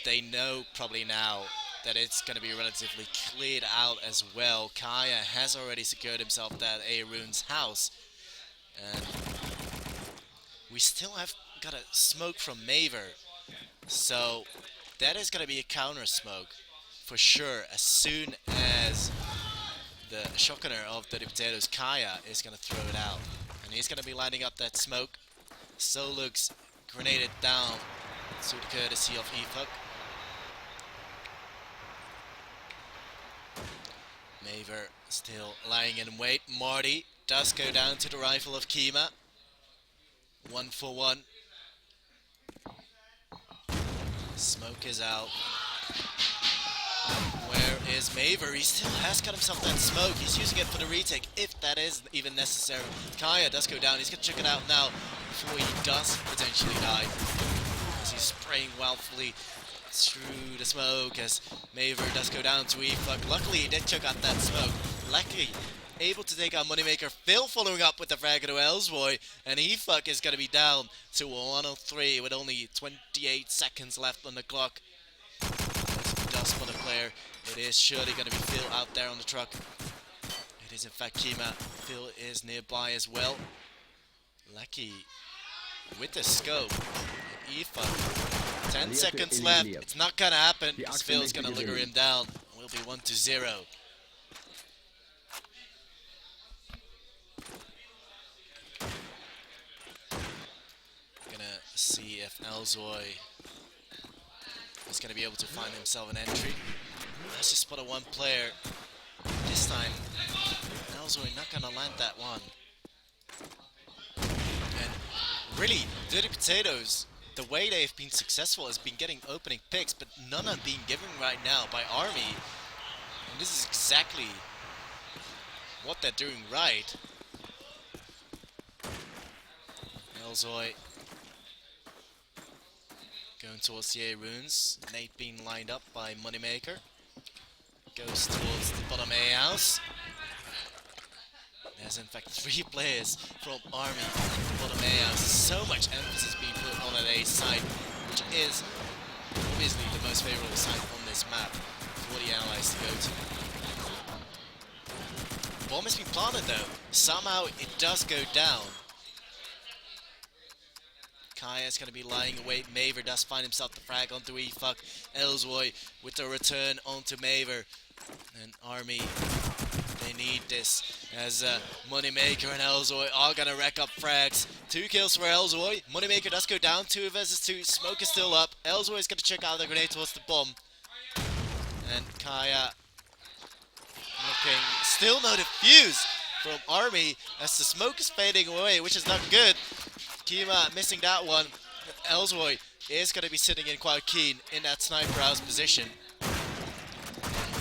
they know probably now that it's going to be relatively cleared out as well. Kaya has already secured himself that A Rune's house, and we still have got a smoke from Maver, so that is going to be a counter smoke for sure. As soon as the shotgunner of the Potatoes, Kaya, is going to throw it out, and he's going to be lighting up that smoke. Solux grenaded down to the courtesy of Efuk. Maver still lying in wait. Marty does go down to the rifle of Kima. 1-for-1. Smoke is out. Where is Maver? He still has got himself that smoke. He's using it for the retake, if that is even necessary. Kaya does go down. He's going to check it out now before he does potentially die, as he's spraying wildly through the smoke as Maver does go down to Efuk. Luckily, he did check out that smoke. Luckily, able to take out Moneymaker. Phil following up with the frag to Ellsboy, and Efuk is going to be down to 103 with only 28 seconds left on the clock. Dust for the player. It is surely going to be Phil out there on the truck. It is in fact Kima. Phil is nearby as well. Lucky with the scope. Efuk. 10 seconds left. It's not going to happen because Phil's going to lure him down. We'll be 1-0. Gonna see if Elzoy is going to be able to find himself an entry. Let's just put a one player. This time, Elzoy not going to land that one. And really, Dirty Potatoes, the way they've been successful has been getting opening picks, but none are being given right now by Army. And this is exactly what they're doing right. Elzoy going towards the A runes. Nate being lined up by Moneymaker. Goes towards the bottom A house. There's in fact 3 players from Army in the bottom A house. So much emphasis being put on that A side, which is obviously the most favorable side on this map for the allies to go to. Bomb has been planted though. Somehow it does go down. Kaya's going to be lying away. Maver does find himself the frag onto Efuk. Ellsboy with the return onto Maver. And Army, they need this as Moneymaker and Ellsboy are going to rack up frags. 2 kills for Ellsboy. Moneymaker does go down 2 versus 2. Smoke is still up. Ellsboy is going to check out the grenade towards the bomb. And Kaya looking, still no defuse from Army as the smoke is fading away, which is not good. Kima missing that one. Ellsboy is going to be sitting in quite keen in that sniper house position.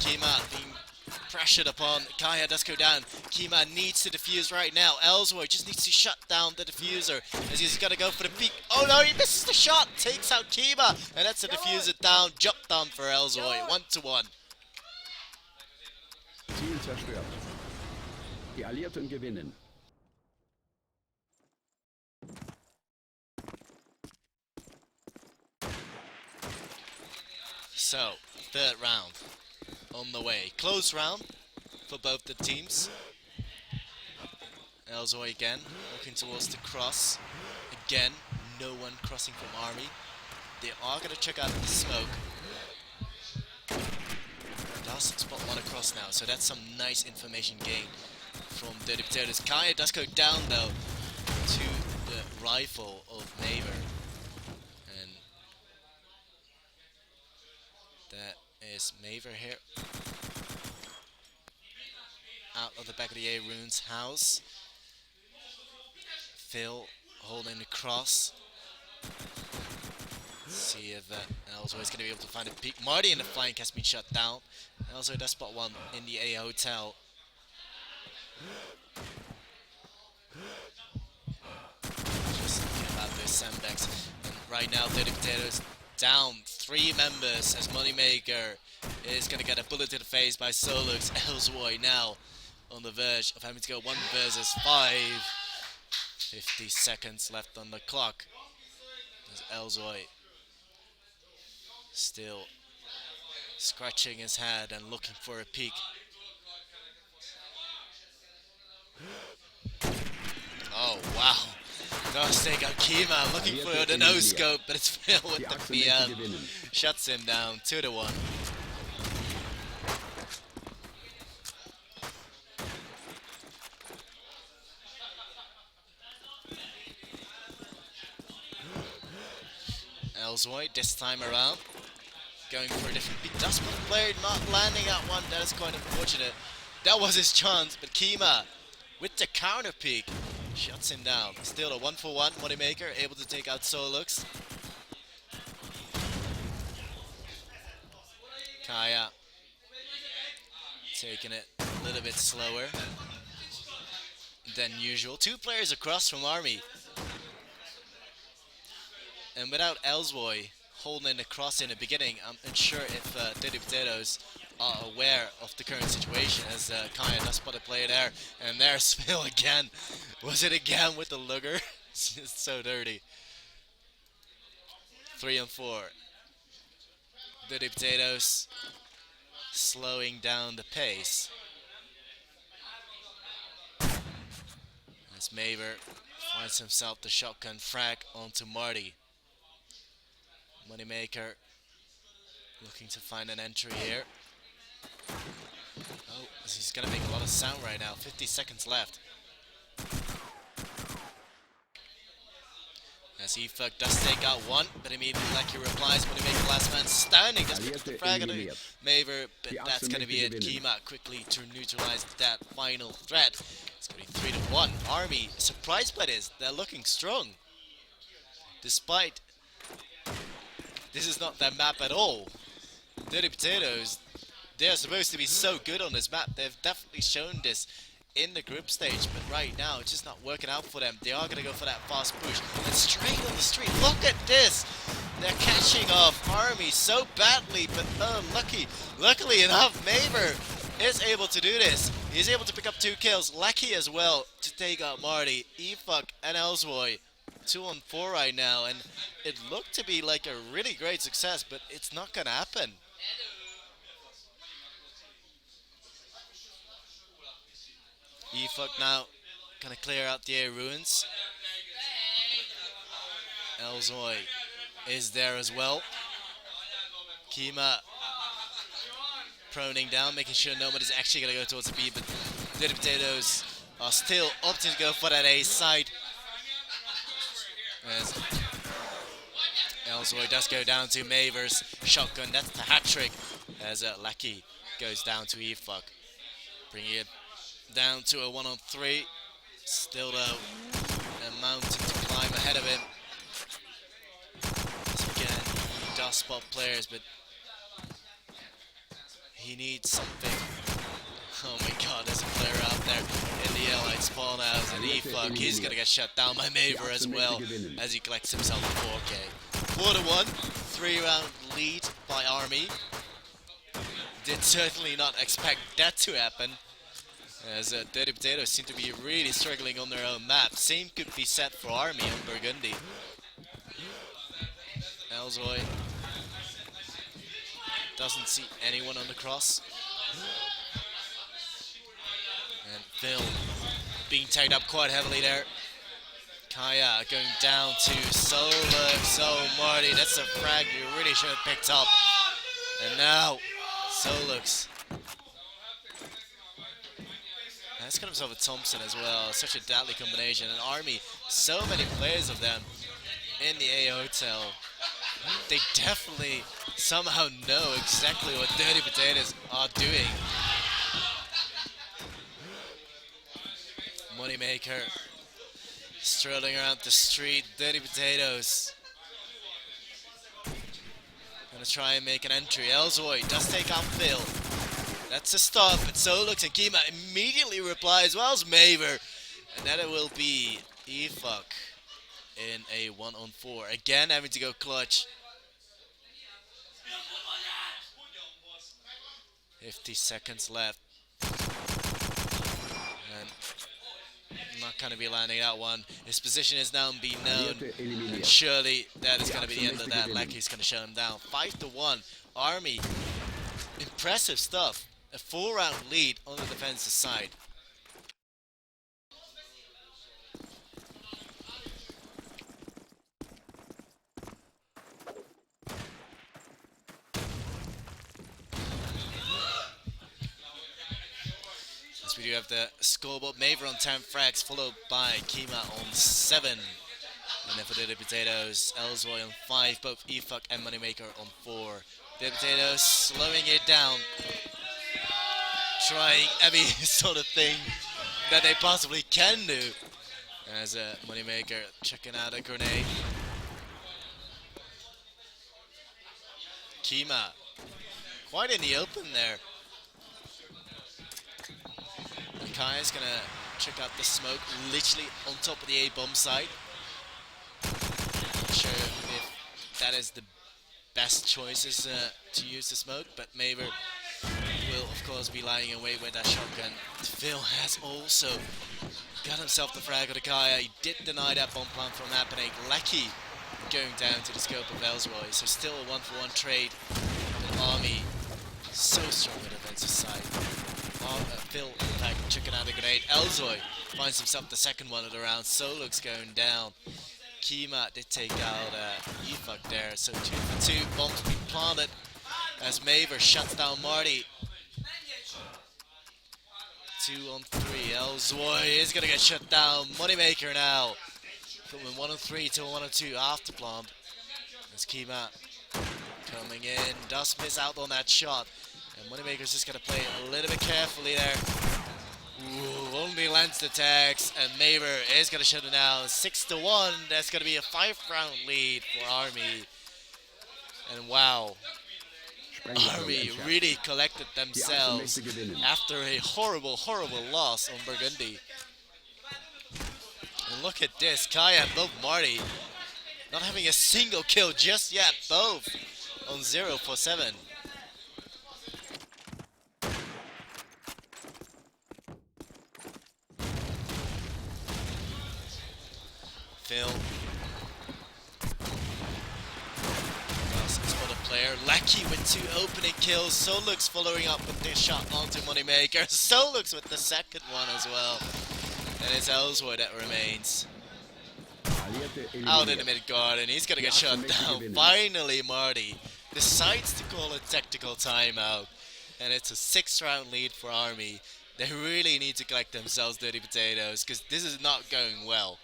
Kima being pressured upon. Kaya does go down. Kima needs to defuse right now. Ellsboy just needs to shut down the diffuser as he's got to go for the peek. Oh no, he misses the shot. Takes out Kima. And that's the diffuser down. Jump down for Ellsboy. 1-1. Ziel zerstört. Die Alliierten gewinnen. So, 3rd round on the way. Close round for both the teams. Ellsboy again, looking towards the cross. Again, no one crossing from Army. They are going to check out the smoke. Does spot one across now, so that's some nice information gain from Dirty Potatoes. Kaya does go down though to the rifle of Maver. And that is Maver here. Out of the back of the A runes house. Phil holding the cross. See if Ellsboy is going to be able to find a peek. Marty in the flank has been shut down. Ellsboy does spot one in the A hotel. Just thinking about those sandbags. And right now, Dirty Potatoes down 3 members as Moneymaker is going to get a bullet to the face by Solux. Ellsboy now on the verge of having to go 1 versus 5. 50 seconds left on the clock as Ellsboy Still scratching his head and looking for a peek. Oh, wow. Does take out Kima, looking for the no-scope, but it's filled with the PM. Shuts him down, 2-1. Elswoy, this time around, going for a different beat. Does put a player not landing at one, that is quite unfortunate. That was his chance, but Kima, with the counter peak, shuts him down. Still a 1-for-1 Moneymaker, able to take out Solux. Kaya taking it a little bit slower than usual. 2 players across from Army. And without Elswoy holding the cross in the beginning, I'm unsure if Dirty Potatoes are aware of the current situation, as Kaya does spot a player there. And there's Phil again. Was it again with the lugger? It's so dirty. 3-4. Dirty Potatoes slowing down the pace. As Maver finds himself the shotgun frag onto Marty. Moneymaker looking to find an entry here. Oh, he's gonna make a lot of sound right now. 50 seconds left. As Efug does take out one, but immediately Lecky replies. Moneymaker last man standing. Does put the frag on Maver, but that's gonna be it. Kima quickly to neutralize that final threat. It's gonna be 3-1. Army surprised by this. They're looking strong. Despite this is not their map at all. Dirty Potatoes, they're supposed to be so good on this map. They've definitely shown this in the group stage, but right now it's just not working out for them. They are going to go for that fast push. And straight on the street, look at this! They're catching off Army so badly, but luckily enough, Maver is able to do this. He's able to pick up 2 kills. Lucky as well to take out Marty, Efug, and Elswoy. 2-4 right now, and it looked to be like a really great success, but it's not gonna happen. Efug now gonna clear out the air ruins. Elswoy is there as well. Kima proning down, making sure nobody's actually gonna go towards the B, but Dirty Potatoes are still opting to go for that A side. As Elswoy does go down to Maver's shotgun, that's the hat trick. As Lucky goes down to Efug, bringing it down to a 1-on-3. Still though, a mountain to climb ahead of him. So again, he does spot players, but he needs something. Oh my god, there's a player out there in the Allied spawn house, and Efug, he's gonna get shut down by Maver as well, as he collects himself a 4K. 4-1, 3-round lead by Army. Did certainly not expect that to happen, as Dirty Potatoes seem to be really struggling on their own map. Same could be said for Army on Burgundy. Elswoy doesn't see anyone on the cross. And Phil being tagged up quite heavily there. Kaya going down to Solux. Oh, Marty, that's a frag you really should have picked up. And now, Solux has got himself a Thompson as well. Such a deadly combination. And Army, so many players of them in the A Hotel. They definitely somehow know exactly what Dirty Potatoes are doing. Moneymaker strolling around the street. Dirty Potatoes gonna try and make an entry. Elswoy does take out Phil. That's a stop, but Solux and Kima immediately reply, as well as Maver. And then it will be Efug in a 1-on-4. Again, having to go clutch. 50 seconds left. And not going to be landing that one. His position is now being known, Allierte and eliminiert. surely that is Die going to be the end of Achsenmächte that. gewinnen. Lecky's going to shut him down. 5-1. Army, impressive stuff. A 4-round lead on the defensive side. As we do have the scoreboard, Maver on 10 frags, followed by Kima on 7. And then for the Potatoes, Elzoy on 5, both Efuck and Moneymaker on 4. The Potatoes slowing it down, trying every sort of thing that they possibly can do. As Moneymaker checking out a grenade. Kima, quite in the open there. And Kaya's gonna check out the smoke, literally on top of the A-bomb site. Not sure if that is the best choices to use the smoke, but Maver will of course be lying in wait with that shotgun. Phil has also got himself the frag of the Kaya. He did deny that bomb plant from happening. Lecky going down to the scope of Elsroy, so still a 1-for-1 trade. The Army so strong on the defensive side. Phil, in fact, checking out the grenade. Elzoy finds himself the second one of the round. Soluk's going down. Kima did take out Efuck there, so 2 for 2. Bombs being planted as Maver shuts down Marty. 2 on 3. Elzoy is gonna get shut down. Moneymaker now. From 1 on 3 to 1 on 2 after plant. As Kima coming in, does miss out on that shot. And Moneymaker's just gonna play a little bit carefully there. Ooh, only lands the tags, and Maver is gonna shut it down. 6-1. That's gonna be a 5-round lead for Army. And wow, Army really collected themselves after a horrible, horrible loss on Burgundy. And look at this, Kaya and both Marty not having a single kill just yet, both on 0 for 7. Phil. For the player. Lecky with 2 opening kills. Solux following up with this shot onto Moneymaker. Solux with the second one as well. And it's Ellsworth that remains out in the mid garden. He's gonna get shut down. Finally, Marty decides to call a tactical timeout. And it's a 6-round lead for Army. They really need to collect themselves, Dirty Potatoes, because this is not going well.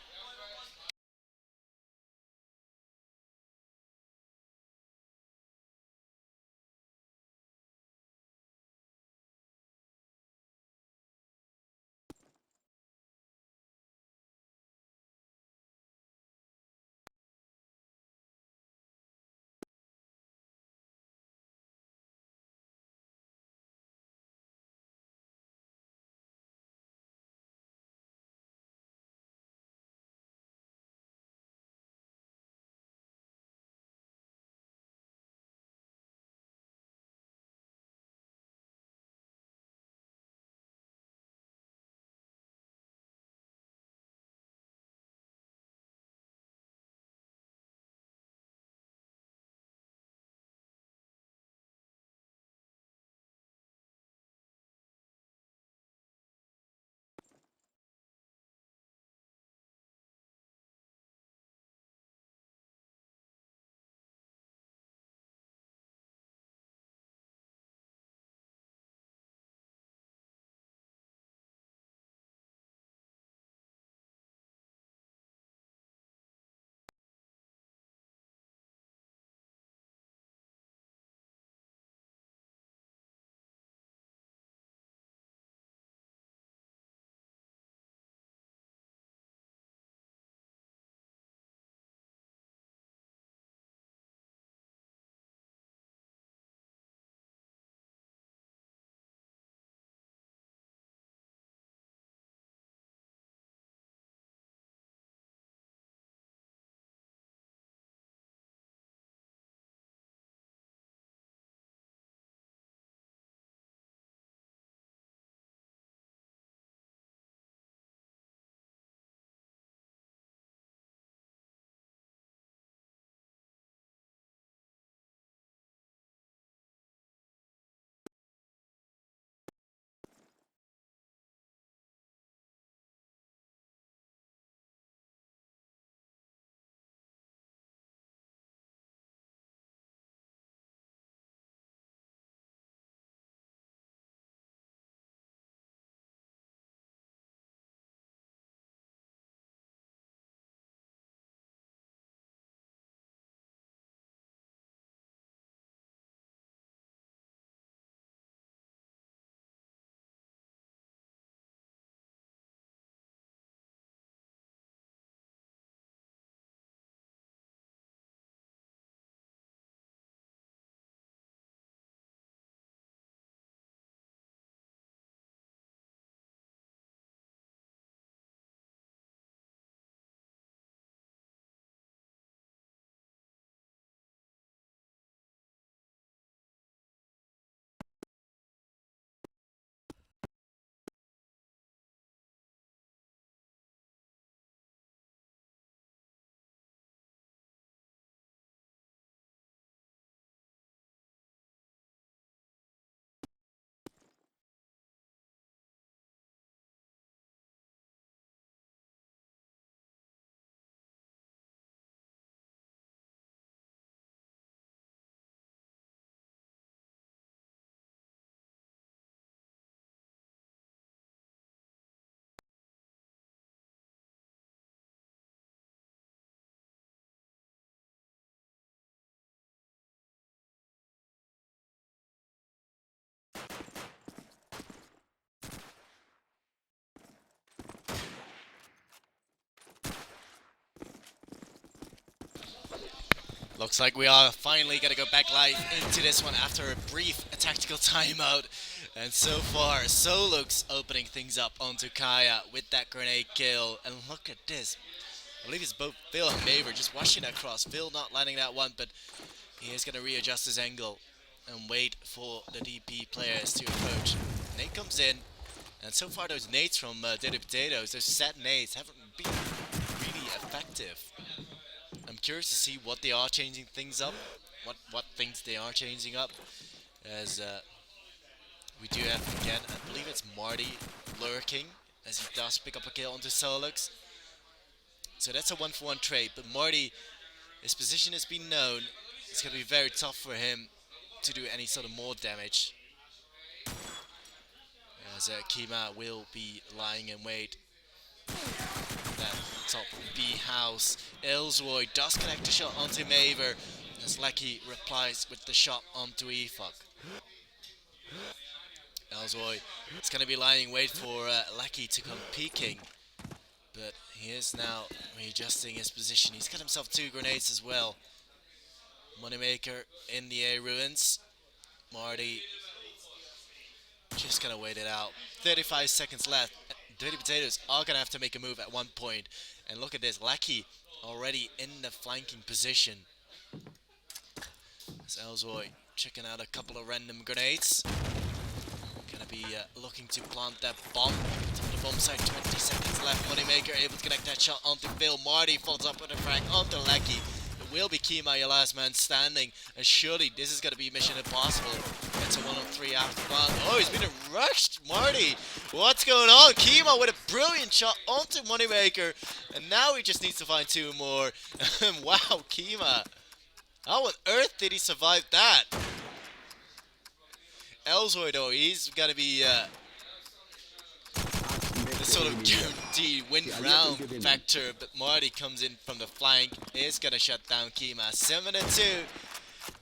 Looks like we are finally gonna go back live into this one after a brief tactical timeout. And so far, Solux opening things up onto Kaya with that grenade kill. And look at this. I believe it's both Phil and Maver just washing that cross. Phil not landing that one, but he is gonna readjust his angle and wait for the DP players to approach. Nate comes in, and so far those nades from Dirty Potatoes, those set nades, haven't been really effective. I'm curious to see what they are changing things up, what things they are changing up, as we do have again, I believe it's Marty lurking, as he does pick up a kill onto Solux. So that's a 1-for-1 trade, but Marty, his position has been known. It's going to be very tough for him to do any sort of more damage, as Kima will be lying in wait. That top B house. Elzroy does connect a shot onto Maver, as Lecky replies with the shot onto Efuk. Elzroy is going to be lying in wait for Lecky to come peeking, but he is now readjusting his position. He's got himself 2 grenades as well. Moneymaker in the A ruins. Marty just gonna wait it out. 35 seconds left. Dirty Potatoes are gonna have to make a move at one point. And look at this, Lackey already in the flanking position. As Elzroy checking out a couple of random grenades. Gonna be looking to plant that bomb. On the bomb side, 20 seconds left. Moneymaker able to connect that shot onto Phil. Marty follows up with a frag onto Lackey. It will be Kima, your last man standing. And surely this is gonna be mission impossible. It's a 1-on-3 after one. Oh, he's been rushed, Marty. What's going on? Kima with a brilliant shot onto Moneymaker. And now he just needs to find 2 more. Wow, Kima. How on earth did he survive that? Elzroy though, he's gonna be the sort of guaranteed win round factor, but Marty comes in from the flank, is gonna shut down Kima. 7-2.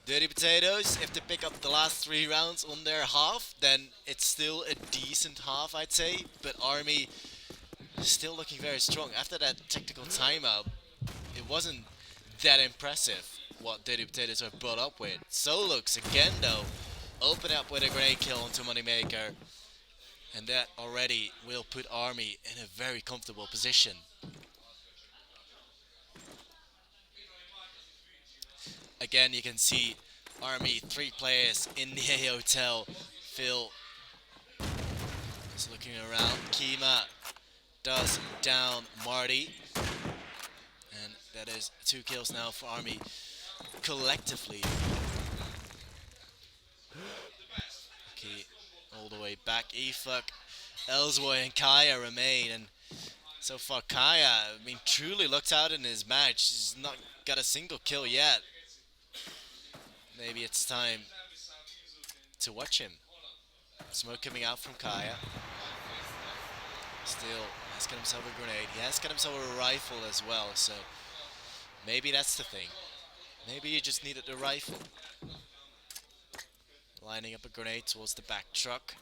Dirty Potatoes, if they pick up the last 3 rounds on their half, then it's still a decent half, I'd say. But Army still looking very strong. After that technical timeout, it wasn't that impressive what Dirty Potatoes are brought up with. Solux again though, open up with a grenade kill onto Moneymaker. And that already will put Army in a very comfortable position. Again, you can see Army 3 players in the A hotel. Phil is looking around. Kima does down Marty. And that is 2 kills now for Army collectively. Okay, all the way back. Efuk, Elzroy and Kaya remain. And so far Kaya, I mean, truly looked out in his match. He's not got a single kill yet. Maybe it's time to watch him. Smoke coming out from Kaya. Still has got himself a grenade. He has got himself a rifle as well, so maybe that's the thing. Maybe he just needed the rifle. Lining up a grenade towards the back truck.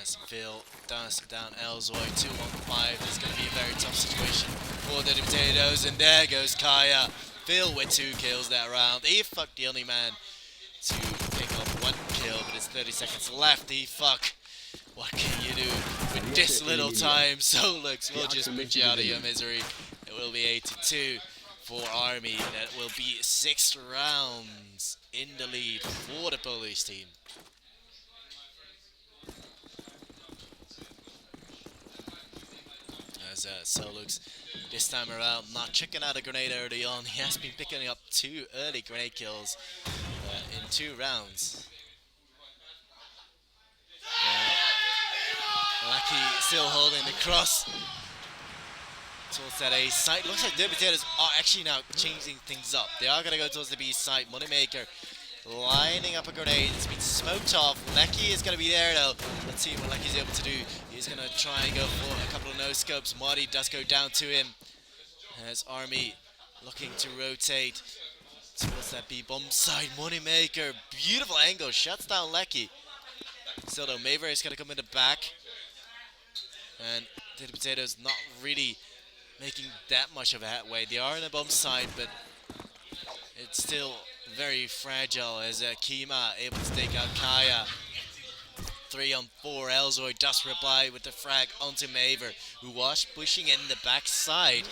As Phil does down Elzroy, 2-on-5. This is going to be a very tough situation for the Potatoes. And there goes Kaya. Phil with 2 kills that round. Efuk the only man to pick up 1 kill, but it's 30 seconds left. Efuk, what can you do with this little time? Solux will just put you out of your misery. It will be 8-2 for Army. That will be 6 rounds in the lead for the Polish team. As Solux this time around not checking out a grenade early on. He has been picking up 2 early grenade kills in 2 rounds. Lucky still holding the cross towards that A side. Looks like the Potatoes are actually now changing things up. They are going to go towards the B side. Moneymaker lining up a grenade. It's been smoked off. Lecky is going to be there though. Let's see what Lecky's able to do. He's going to try and go for a couple of no-scopes. Marty does go down to him. As Army looking to rotate towards that B-bomb side. Moneymaker, beautiful angle, shuts down Lecky. Still though, Maver is going to come in the back. And the Potatoes not really making that much of a headway. They are on the bomb side, but it's still very fragile as Kima able to take out Kaya. 3 on 4. Elzoy does reply with the frag onto Maver, who was pushing in the backside.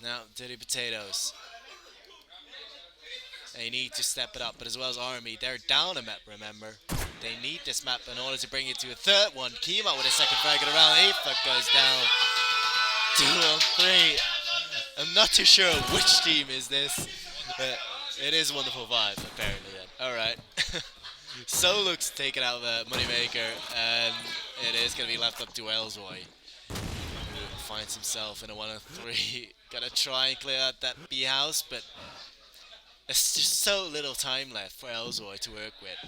Now, Dirty Potatoes. They need to step it up, but as well as Army, they're down a map, remember. They need this map in order to bring it to a third one. Kima with a second frag at around. Afa goes down. 2 on 3. I'm not too sure which team is this. It is Wonderful Vibe, apparently then. Alright. Soluk's taken out the Moneymaker, and it is going to be left up to Elzoy, who finds himself in a 1 on 3. Gotta try and clear out that B house, but there's just so little time left for Elzoy to work with.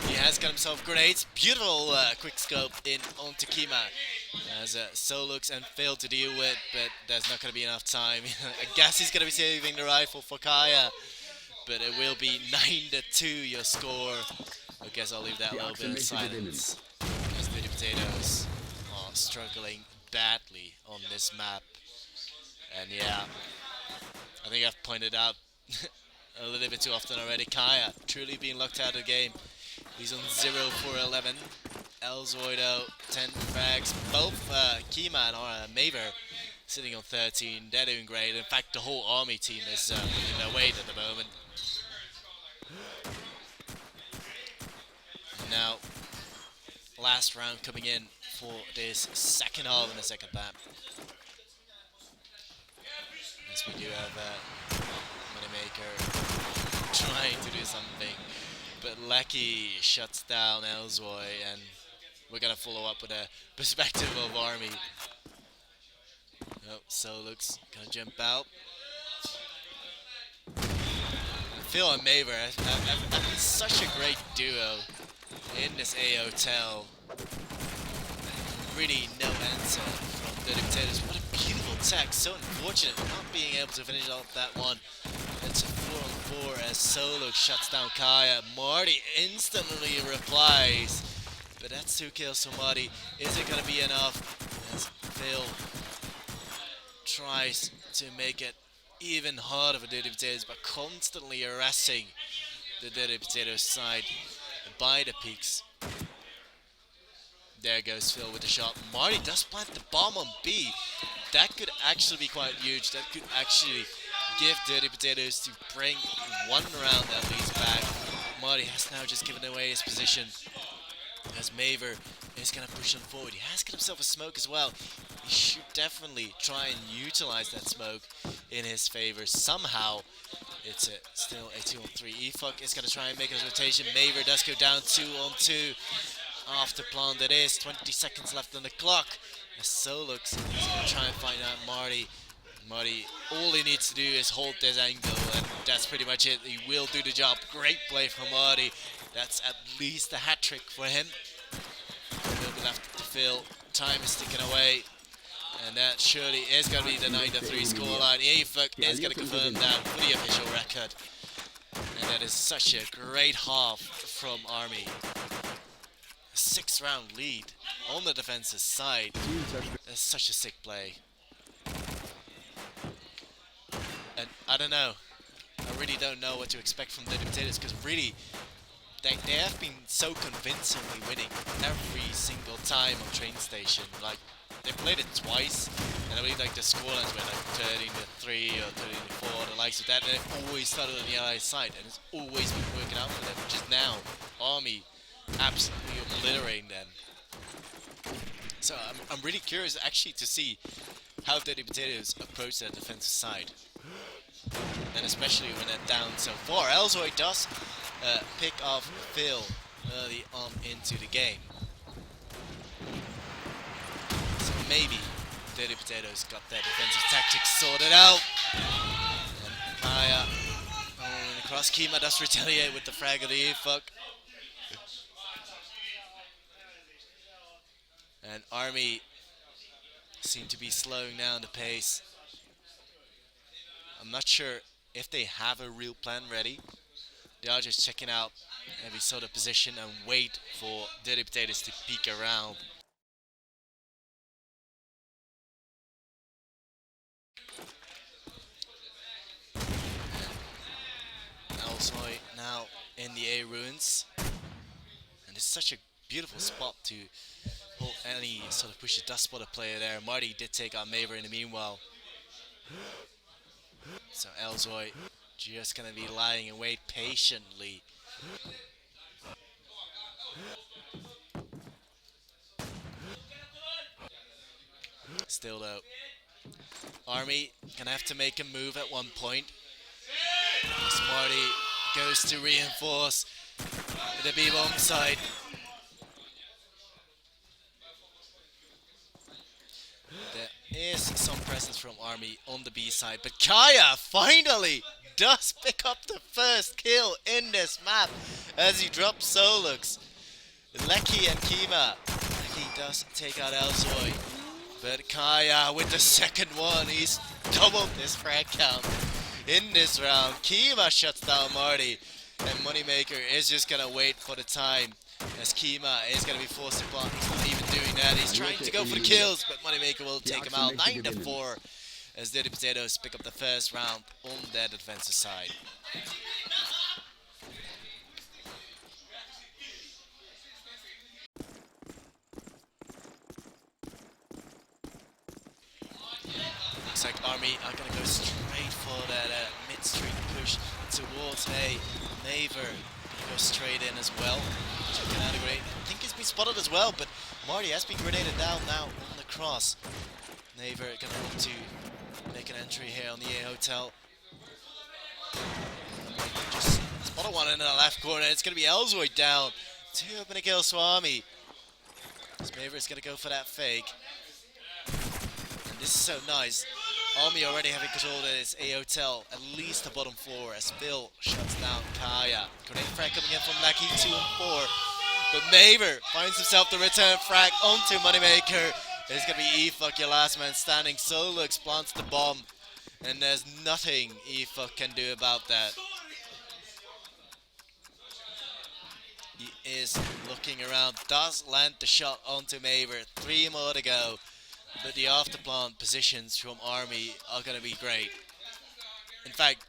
He has got himself grenades. Beautiful quick scope in onto Kima as Solux and Phil to deal with, but there's not going to be enough time. I guess he's going to be saving the rifle for Kaya, but it will be 9-2 your score. I guess I'll leave that a little bit in silence as the Potatoes are struggling badly on this map. And yeah, I think I've pointed out a little bit too often already. Kaya truly being locked out of the game. He's on 0 for 11. Elzoido 10 frags. Both Kima and Maver sitting on 13. They're doing great. In fact, the whole army team is in their weight at the moment. Now, last round coming in for this second half and the second map. Yes, we do have Moneymaker trying to do something, but Lecky shuts down Elzoy, and we're gonna follow up with a perspective of Army. Oh, Solux gonna jump out. Phil and Maver have been such a great duo in this A hotel. Really no answer from the Dictators. What a beautiful tech. So unfortunate not being able to finish off that one. It's a 4 on 4 as Solux shuts down Kaya. Marty instantly replies, but that's 2 kills for Marty. Is it going to be enough? As Phil tries to make it even harder for Dirty Potatoes, but constantly harassing the Dirty Potatoes side by the peaks. There goes Phil with the shot. Marty does plant the bomb on B. That could actually be quite huge. That could actually give Dirty Potatoes to bring one round at least back. Marty has now just given away his position as Maver is going to push him forward. He has got himself a smoke as well. He should definitely try and utilize that smoke in his favor somehow. It's still a 2 on 3. Efuk is going to try and make a rotation. Maver does go down 2 on 2. After plant it is, 20 seconds left on the clock. As Solux is going to try and find out Marty. Marty, all he needs to do is hold this angle, and that's pretty much it. He will do the job. Great play from Marty. That's at least a hat trick for him. Will be left to Phil. Time is ticking away. And that surely is going to be the 9-3 scoreline. Efuk is going to confirm that for the official record. And that is such a great half from Army. 6-round lead on the defensive side. That's such a sick play. And I don't know. I really don't know what to expect from the Potatoes, because really they have been so convincingly winning every single time on Train Station. Like, they played it twice, and I believe like the scorelines were like 13-3 or 13-4, the likes of that, and it always started on the Allied side, and it's always been working out for them. Just now, Army absolutely obliterating them. So I'm really curious actually to see how Dirty Potatoes approach their defensive side, and especially when they're down so far. Elzoy does pick off Phil early on into the game, so maybe Dirty Potatoes got their defensive tactics sorted out. And Kaya across. Kima does retaliate with the frag of the E-fuck. And Army seem to be slowing down the pace. I'm not sure if they have a real plan ready. They are just checking out every sort of position and wait for Dirty Potatoes to peek around. Elsoy now in the A ruins. And it's such a beautiful spot to hold any sort of push a dust spotter player there. Marty did take out Maver in the meanwhile. So Elzoy just gonna be lying in wait patiently. Still though, Army gonna have to make a move at one point. Marty goes to reinforce the B-bomb side. There is some presence from Army on the B side, but Kaya finally does pick up the first kill in this map as he drops Solux. Lecky and Kima. Lecky does take out Elzoy, but Kaya with the second one, he's doubled this frag count in this round. Kima shuts down Marty, and Moneymaker is just gonna wait for the time as Kima is gonna be forced to plant. He's not even doing that. He's trying to go for the kills, but Moneymaker will take him out 9-4 as Dirty Potatoes pick up the first round on their defensive side. Looks like Army are going to go straight for that mid-street push towards Maver. Gonna go straight in as well. Checking out a grenade. I think he's been spotted as well, but Marty has been grenaded down now on the cross. Maver going to look to make an entry here on the A Hotel. Just spotted one in the left corner. It's going to be Elzoy down. 2 up in a kill Swami. Maver is going to go for that fake. And this is so nice. Army already having control of this A Hotel, at least the bottom floor, as Phil shuts down Kaya. Grenade frag coming in from Lucky 2 and 4. But Maver finds himself the return frag onto Moneymaker. It's going to be E-Fuck, your last man standing. Solux plants the bomb, and there's nothing E-Fuck can do about that. He is looking around, does land the shot onto Maver. 3 more to go. But the afterplant positions from Army are going to be great. In fact,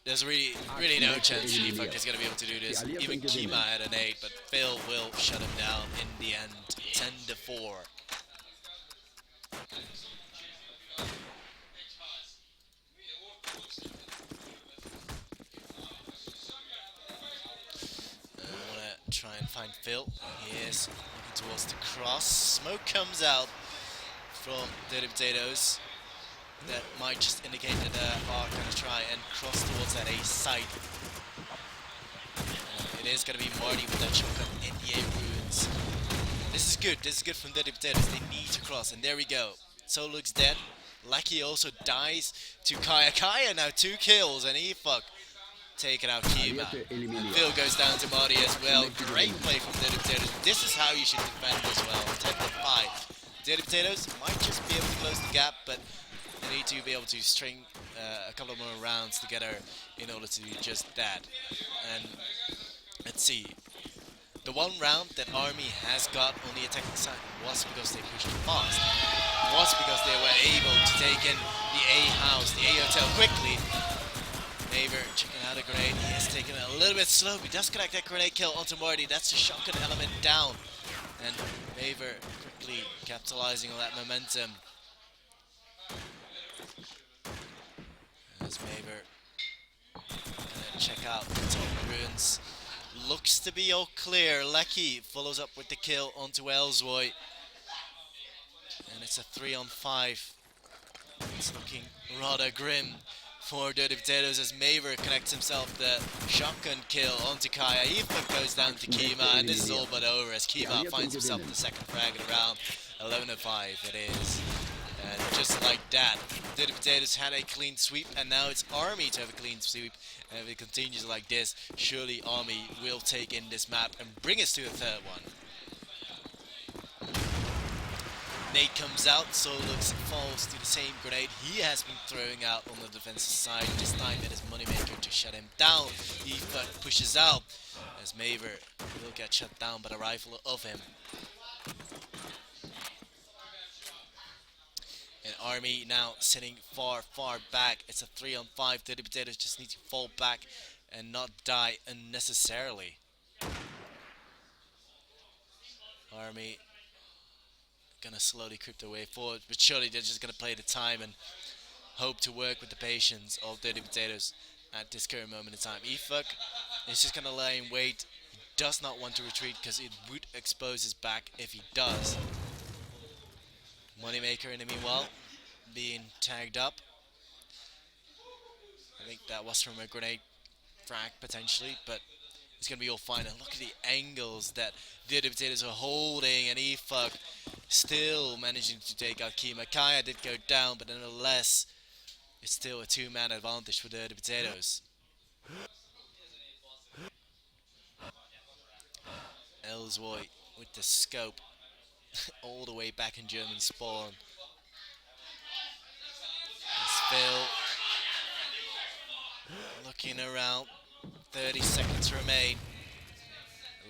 there's really no chance E-Fuck is going to be able to do this. Even Kima had an 8, but Phil will shut him down in the end. 10-4. I want to try and find Phil. He is looking towards the cross. Smoke comes out from Dirty Potatoes. That might just indicate that they are going to try and cross towards that A site. It is going to be Marty with that shotgun in the A ruins. This is good. This is good from Dirty Potatoes. They need to cross, and there we go. Solux dead. Lucky also dies to Kaya. Kaya now 2 kills, and E-Fuck taking out Kima. Phil goes down to Marty as well. Great play from Dirty Potatoes. This is how you should defend as well. 10-5. Dirty Potatoes might just be able to close the gap, but they need to be able to string a couple of more rounds together in order to do just that. And let's see. The one round that Army has got on the attacking side was because they pushed fast. It was because they were able to take in the A house, the A hotel quickly. Maver checking out a grenade. He is taking it a little bit slow. He does connect that grenade kill onto Marty. That's the shotgun element down. And Maver quickly capitalizing on that momentum. As Maver gonna check out the top ruins. Looks to be all clear. Lecky follows up with the kill onto Elzoy. And it's a 3-on-5. It's looking rather grim for Dirty Potatoes as Maver connects himself the shotgun kill onto Kaya. E-Fuck goes down to Kima, and this is all but over as Kima finds himself the second frag of the round. 11-5 it is. And just like that, Dirty Potatoes had a clean sweep, and now it's Army to have a clean sweep. And if it continues like this, surely Army will take in this map and bring us to the third one. Nate comes out, Solux falls to the same grenade he has been throwing out on the defensive side. This time it is Moneymaker to shut him down. E-Fuck pushes out as Maver will get shut down by the rifle of him. And Army now sitting far back. It's a 3-on-5. Dirty Potatoes just need to fall back and not die unnecessarily. Army gonna slowly creep their way forward, but surely they're just gonna play the time and hope to work with the patience of Dirty Potatoes at this current moment in time. Efuk is just gonna lay in wait. He does not want to retreat because it would expose his back if he does. Moneymaker in the meanwhile being tagged up. I think that was from a grenade frag potentially, but it's gonna be all fine. And look at the angles that the Dirty Potatoes are holding, and Efuk still managing to take out Kima. Kaya did go down, but nonetheless, it's still a two-man advantage for the Dirty Potatoes. Ellswoy with the scope all the way back in German spawn. As Phil looking around, 30 seconds remain.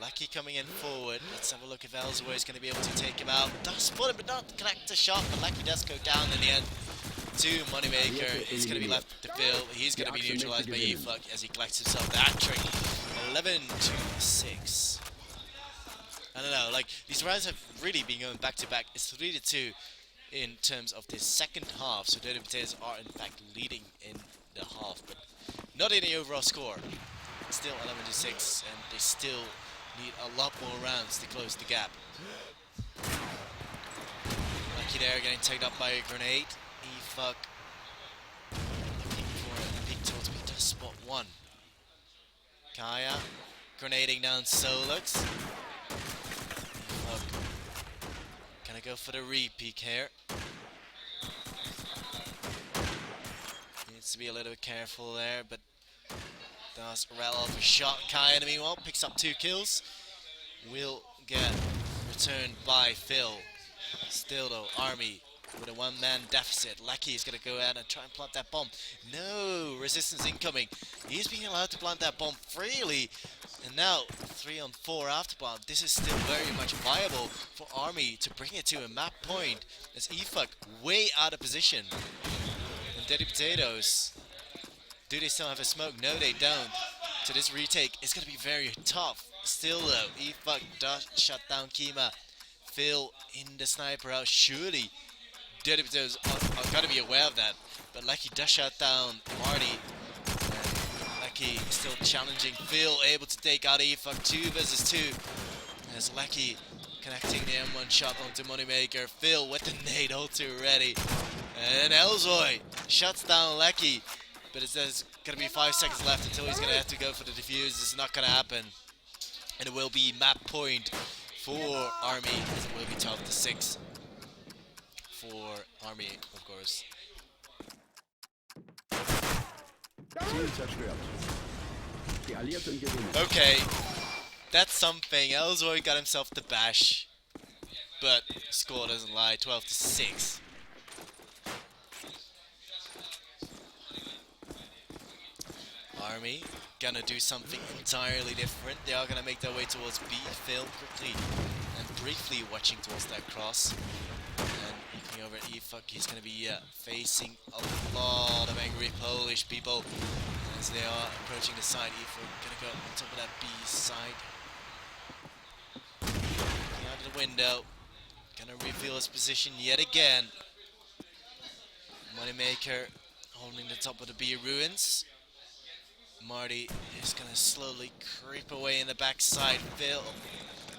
Lucky coming in forward. Let's have a look if Ellswoy is going to be able to take him out. Does spot him, but not connect the shot. But Lucky does go down in the end. To Moneymaker. It's going to be left to Phil. He's going to be neutralized by Efuk as he collects himself that trick. 11 to 6. I don't know, like, these rounds have really been going back to back. It's 3 to 2 in terms of the second half, so Dirty Potatoes are in fact leading in the half, but not in the overall score. It's still 11 to 6, and they still need a lot more rounds to close the gap. Lucky there, getting taken up by a grenade. Efuk looking for a big total, he does spot one. Kaya grenading down Solux. Gonna go for the re-peek here. Needs to be a little bit careful there, but does rattle off a shot. Kai, in the meanwhile, picks up 2 kills. Will get returned by Phil. Still though, Army with a one-man deficit. Lucky is gonna go out and try and plant that bomb. No, resistance incoming. He's being allowed to plant that bomb freely. And now, 3-on-4 after bomb. This is still very much viable for Army to bring it to a map point. As Efuk way out of position. And Dirty Potatoes, do they still have a smoke? No, they don't. So this retake is going to be very tough. Still though, Efuk does shut down Kima. Phil in the sniper house. Surely Dirty Potatoes are going to be aware of that. But Lucky does shut down Marty. Lucky still challenging Phil, able to take out Efuk 2 versus 2. As Lucky connecting the M1 shot onto Moneymaker. Phil with the nade ulti ready. And Ellswoy shuts down Lucky. But it says gonna be 5 seconds left until he's gonna have to go for the defuse. This is not gonna happen. And it will be map point for Army, as it will be 12 to 6 for Army, of course. Ziel zerstört. Die Alliierten gewinnen. Okay, that's something. Ellswoy got himself the bash, but score doesn't lie. 12 to 6. Army gonna do something entirely different. They are gonna make their way towards B. Phil quickly and briefly watching towards that cross. And looking over at Efuk, he's gonna be facing a lot of angry Polish people as they are approaching the side. Efuk gonna go on top of that B side. Looking out of the window. Gonna reveal his position yet again. Moneymaker holding the top of the B ruins. Marty is going to slowly creep away in the backside. Phil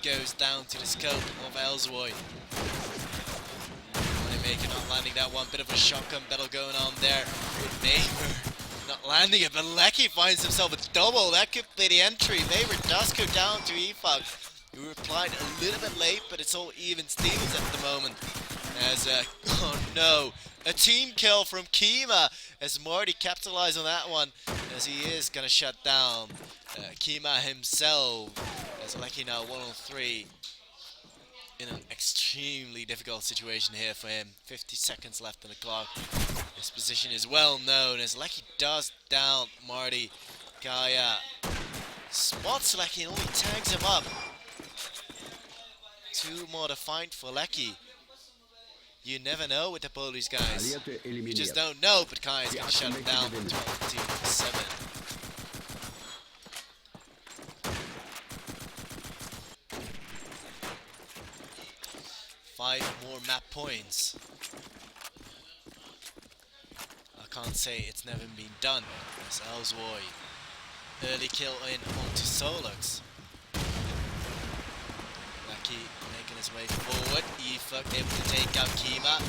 goes down to the scope of Ellswoy. Moneymaker not landing that one. Bit of a shotgun battle going on there with Maver not landing it, but Lecky finds himself a double. That could be the entry. Maver does go down to Efuk, who replied a little bit late, but it's all even Stevens at the moment. As, oh no, a team kill from Kima as Marty capitalized on that one, as he is going to shut down Kima himself. As Lecky now 1-on-3 in an extremely difficult situation here for him. 50 seconds left on the clock. His position is well known as Lecky does down Marty. Gaia spots Lecky and only tags him up. 2 more to fight for Lecky. You never know with the Polish guys. You just don't know, but Kai is going to shut him down for 12-7. 5 more map points. I can't say it's never been done. As Elswoy, early kill in onto Solux. Lucky making his way forward. Efuk able to take out Kima.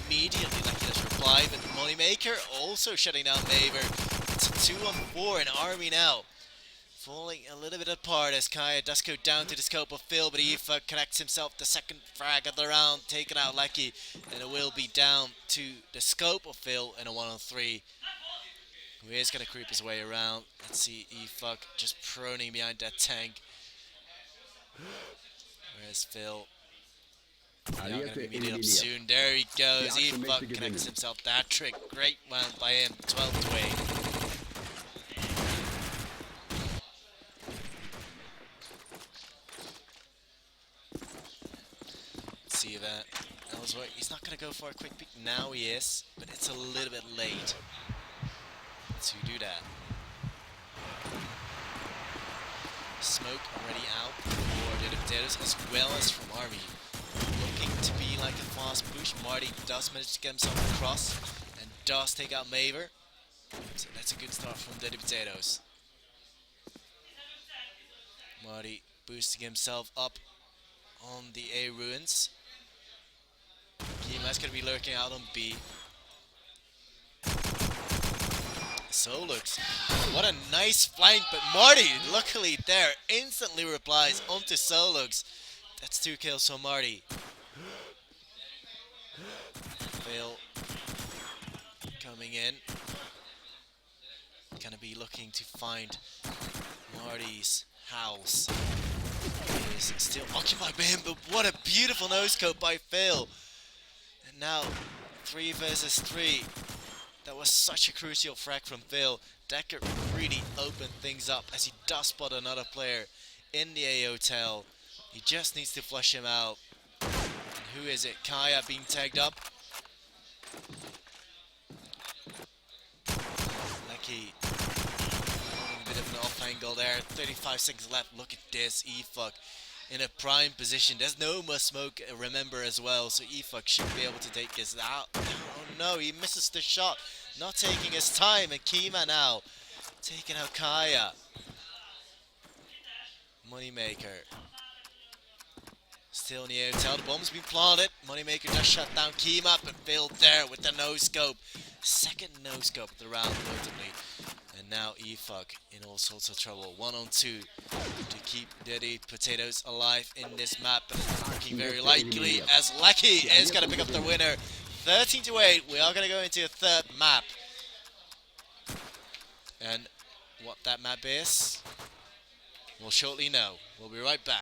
Immediately Lucky does reply, but Moneymaker also shutting down Maver. It's a 2-on-4 in Army now. Falling a little bit apart as Kaya does go down to the scope of Phil, but Efuk connects himself the second frag of the round, taking out Lucky, and it will be down to the scope of Phil in a 1-on-3. Who is going to creep his way around. Let's see Efuk just proning behind that tank. Where's Phil? Yeah, going to be meeting up soon. There he goes. Efuk connects himself that trick. Great round by him. 12-8. See that. Elsewhere, he's not going to go for a quick peek. Now he is, but it's a little bit late to do that. Smoke already out for the potatoes as well as from Army. Looking to be like a fast push. Marty does manage to get himself across and does take out Maver. So that's a good start from the potatoes. Marty boosting himself up on the A ruins. Kima's gonna be lurking out on B. Solux, what a nice flank, but Marty, luckily there, instantly replies onto Solux. That's 2 kills for Marty. Phil coming in. Gonna be looking to find Marty's house. It is still occupied by him, but what a beautiful no-scope by Phil. And now 3 versus 3. That was such a crucial frag from Phil. That could really open things up as he does spot another player in the A hotel. He just needs to flush him out. And who is it? Kaya being tagged up. Lucky. A bit of an off angle there. 35 seconds left. Look at this. Efuk in a prime position. There's no more smoke, remember, as well. So Efuk should be able to take this out. Oh no, he misses the shot. Not taking his time. And Kima now taking out Kaya. Moneymaker. Still in the hotel. The bomb's been planted. Moneymaker just shut down Kima, but Phil there with the no-scope. Second no-scope of the round, notably. And now Efuk in all sorts of trouble. 1-on-2 to keep Dirty Potatoes alive in this map. But it's looking very likely as Lucky is going to pick up the winner. 13-8. We are going to go into a third map. And what that map is, we'll shortly know. We'll be right back.